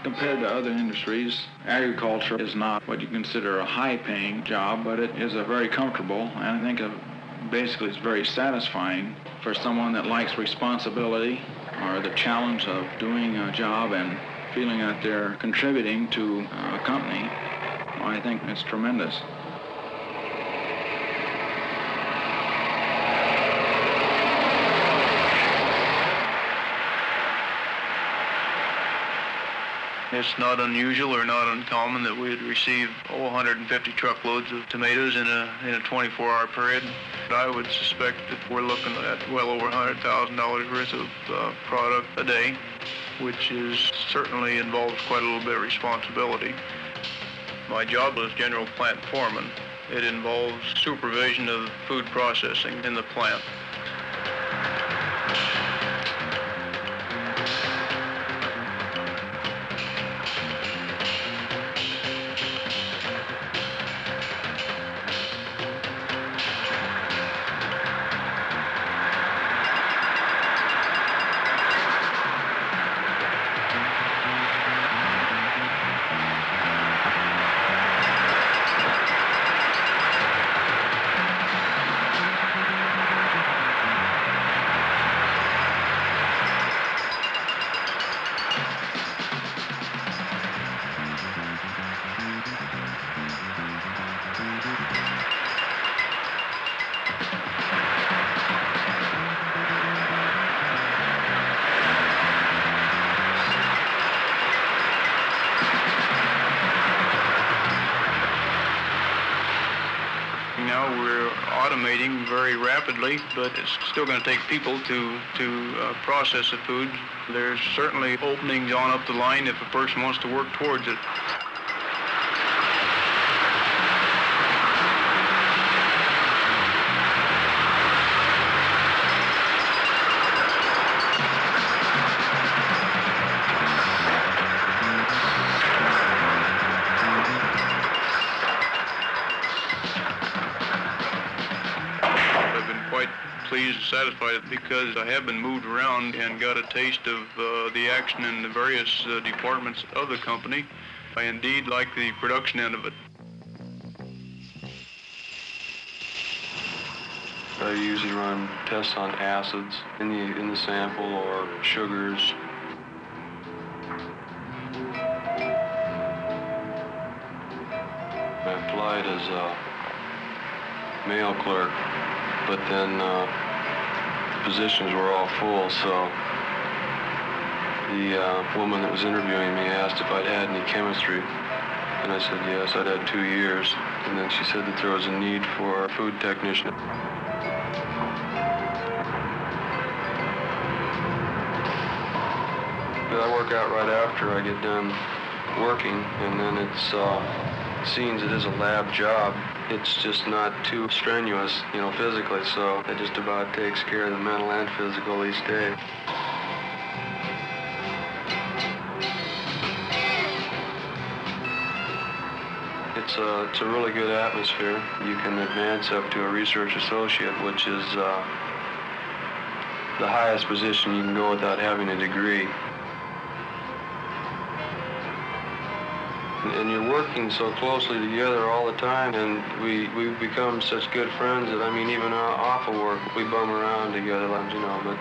Compared to other industries, agriculture is not what you consider a high-paying job, but it is a very comfortable, and I think basically it's very satisfying for someone that likes responsibility or the challenge of doing a job and feeling that they're contributing to a company. I think it's tremendous. It's not unusual or not uncommon that we'd receive 150 truckloads of tomatoes in a 24-hour period. I would suspect that we're looking at well over $100,000 worth of product a day, which certainly involves quite a little bit of responsibility. My job as general plant foreman, it involves supervision of food processing in the plant. Now we're automating very rapidly, but it's still going to take people to process the food. There's certainly openings on up the line if a person wants to work towards it. Pleased and satisfied because I have been moved around and got a taste of the action in the various departments of the company. I indeed like the production end of it. I usually run tests on acids in the sample or sugars. I applied as a mail clerk, but then the positions were all full, so the woman that was interviewing me asked if I'd had any chemistry, and I said yes, I'd had 2 years, and then she said that there was a need for a food technician. I work out right after I get done working, and then seeing it is a lab job, it's just not too strenuous, physically, so it just about takes care of the mental and physical each day. it's a really good atmosphere. You can advance up to a research associate, which is the highest position you can go without having a degree. And you're working so closely together all the time, and we've become such good friends that, I mean, even off of work, we bum around together, like, you know, but...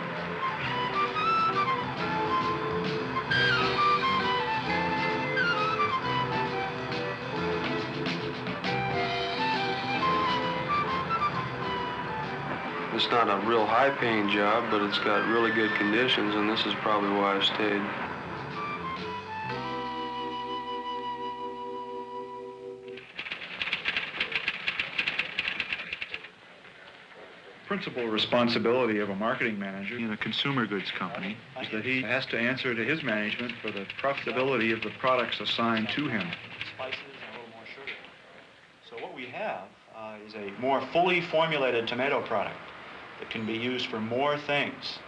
It's not a real high-paying job, but it's got really good conditions, and this is probably why I stayed. Principal responsibility of a marketing manager in a consumer goods company is that he has to answer to his management for the profitability of the products assigned to him. Spices and a little more sugar. So what we have is a more fully formulated tomato product that can be used for more things,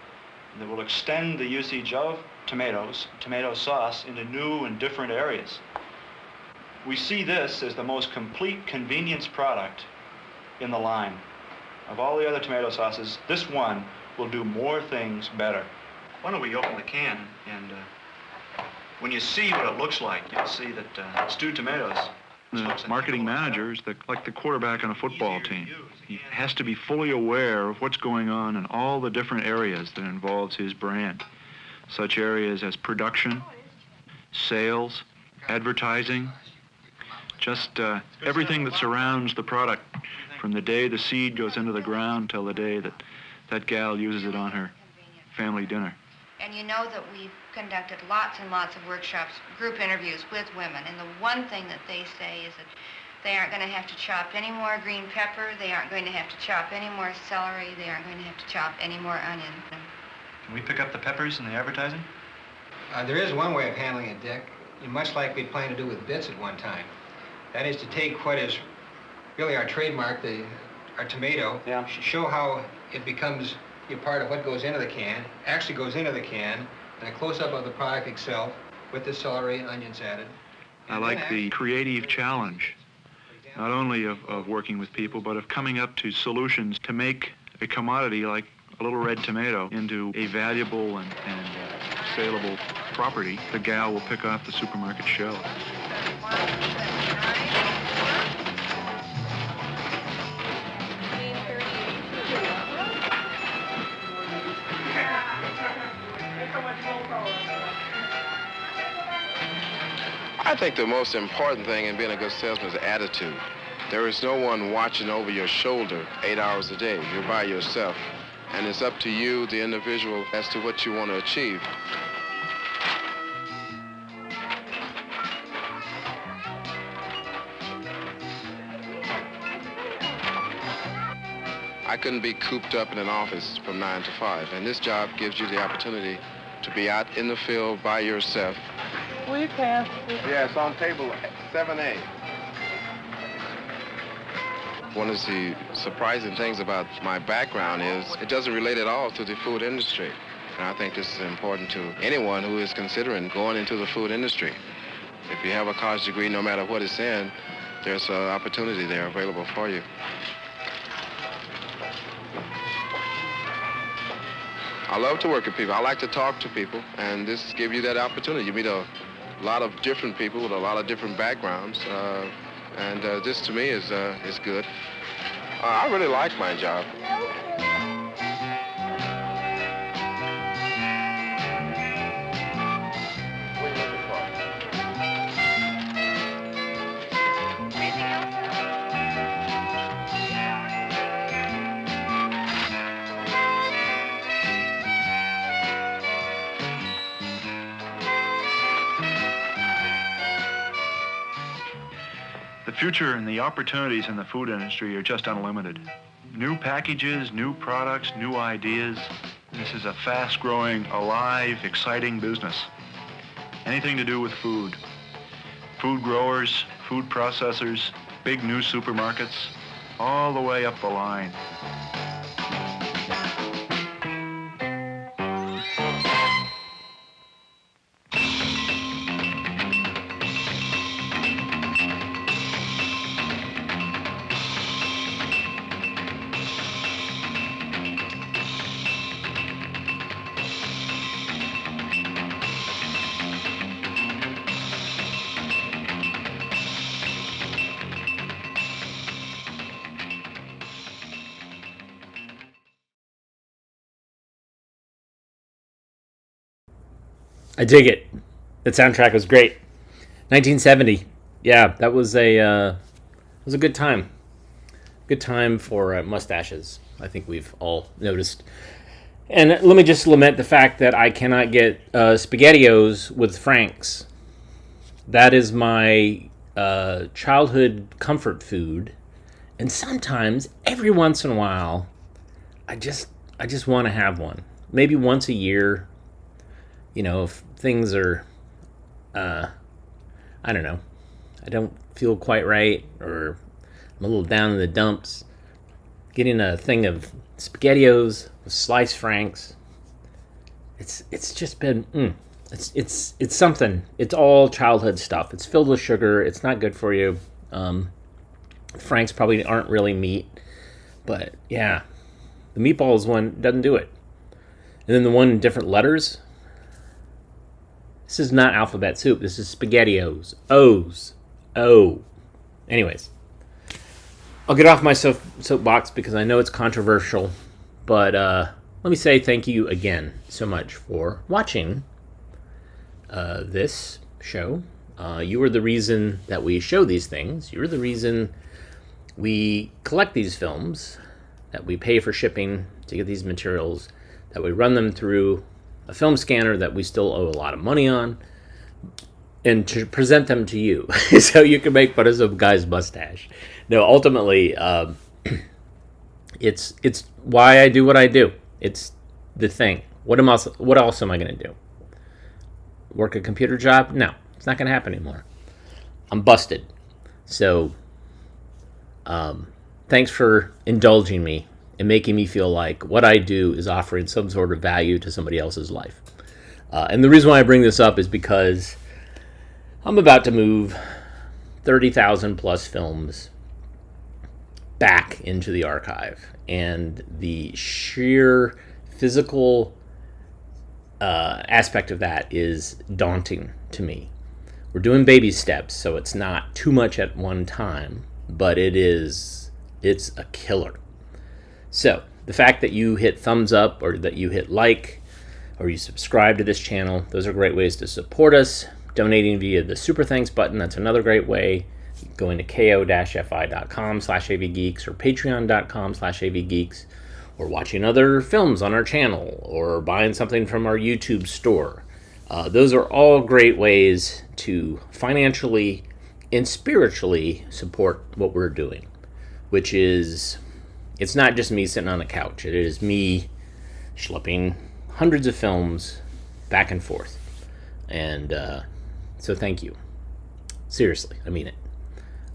that will extend the usage of tomatoes, tomato sauce, into new and different areas. We see this as the most complete convenience product in the line. Of all the other tomato sauces, this one will do more things better. Why don't we open the can, and when you see what it looks like, you'll see that it's stewed tomatoes. The marketing manager is like the quarterback on a football team. He has to be fully aware of what's going on in all the different areas that involves his brand. Such areas as production, sales, advertising, just everything that surrounds the product, from the day the seed goes into the ground till the day that that gal uses it on her family dinner. And you know that we've conducted lots and lots of workshops, group interviews with women, and the one thing that they say is that they aren't going to have to chop any more green pepper, they aren't going to have to chop any more celery, they aren't going to have to chop any more onion. Can we pick up the peppers in the advertising? There is one way of handling it, Dick, much like we planned to do with bits at one time. That is to take what is really our trademark, our tomato, show how it becomes a part of what goes into the can, actually goes into the can, and a close-up of the product itself with the celery and onions added. I like the creative challenge, not only of working with people, but of coming up to solutions to make a commodity like a little red tomato into a valuable and saleable property the gal will pick off the supermarket shelves. I think the most important thing in being a good salesman is attitude. There is no one watching over your shoulder 8 hours a day. You're by yourself. And it's up to you, the individual, as to what you want to achieve. I couldn't be cooped up in an office from 9 to 5. And this job gives you the opportunity to be out in the field by yourself. We can. Yes, on table 7A. One of the surprising things about my background is it doesn't relate at all to the food industry. And I think this is important to anyone who is considering going into the food industry. If you have a college degree, no matter what it's in, there's an opportunity there available for you. I love to work with people. I like to talk to people, and this gives you that opportunity. You meet a lot of different people with a lot of different backgrounds, and this to me is good. I really like my job. The future and the opportunities in the food industry are just unlimited. New packages, new products, new ideas. This is a fast-growing, alive, exciting business. Anything to do with food. Food growers, food processors, big new supermarkets, all the way up the line. I dig it. The soundtrack was great. 1970. Yeah, that was a good time. Good time for mustaches. I think we've all noticed. And let me just lament the fact that I cannot get SpaghettiOs with Frank's. That is my childhood comfort food. And sometimes, every once in a while, I just want to have one. Maybe once a year. You know, if things are, I don't know, I don't feel quite right, or I'm a little down in the dumps, getting a thing of SpaghettiOs with sliced Franks, it's just been, it's something. It's all childhood stuff. It's filled with sugar. It's not good for you. Franks probably aren't really meat, but yeah, the meatballs one doesn't do it. And then the one in different letters. This is not alphabet soup. This is SpaghettiOs. O's. O. Anyways. I'll get off my soapbox because I know it's controversial. But let me say thank you again so much for watching this show. You are the reason that we show these things. You're the reason we collect these films, that we pay for shipping to get these materials, that we run them through a film scanner that we still owe a lot of money on, and to present them to you so you can make fun of some guy's mustache. No, ultimately, it's why I do what I do. It's the thing. What else am I going to do? Work a computer job? No, it's not going to happen anymore. I'm busted. So, thanks for indulging me and making me feel like what I do is offering some sort of value to somebody else's life. And the reason why I bring this up is because I'm about to move 30,000 plus films back into the archive. And the sheer physical aspect of that is daunting to me. We're doing baby steps, so it's not too much at one time, but it's a killer. So, the fact that you hit thumbs up, or that you hit like, or you subscribe to this channel, those are great ways to support us. Donating via the Super Thanks button, that's another great way. Going to ko-fi.com/avgeeks or patreon.com/avgeeks, or watching other films on our channel, or buying something from our YouTube store. Those are all great ways to financially and spiritually support what we're doing, which is, it's not just me sitting on a couch. It is me schlepping hundreds of films back and forth. And so thank you. Seriously, I mean it.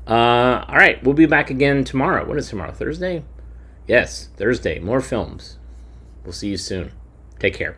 All right, we'll be back again tomorrow. What is tomorrow? Thursday? Yes, Thursday. More films. We'll see you soon. Take care.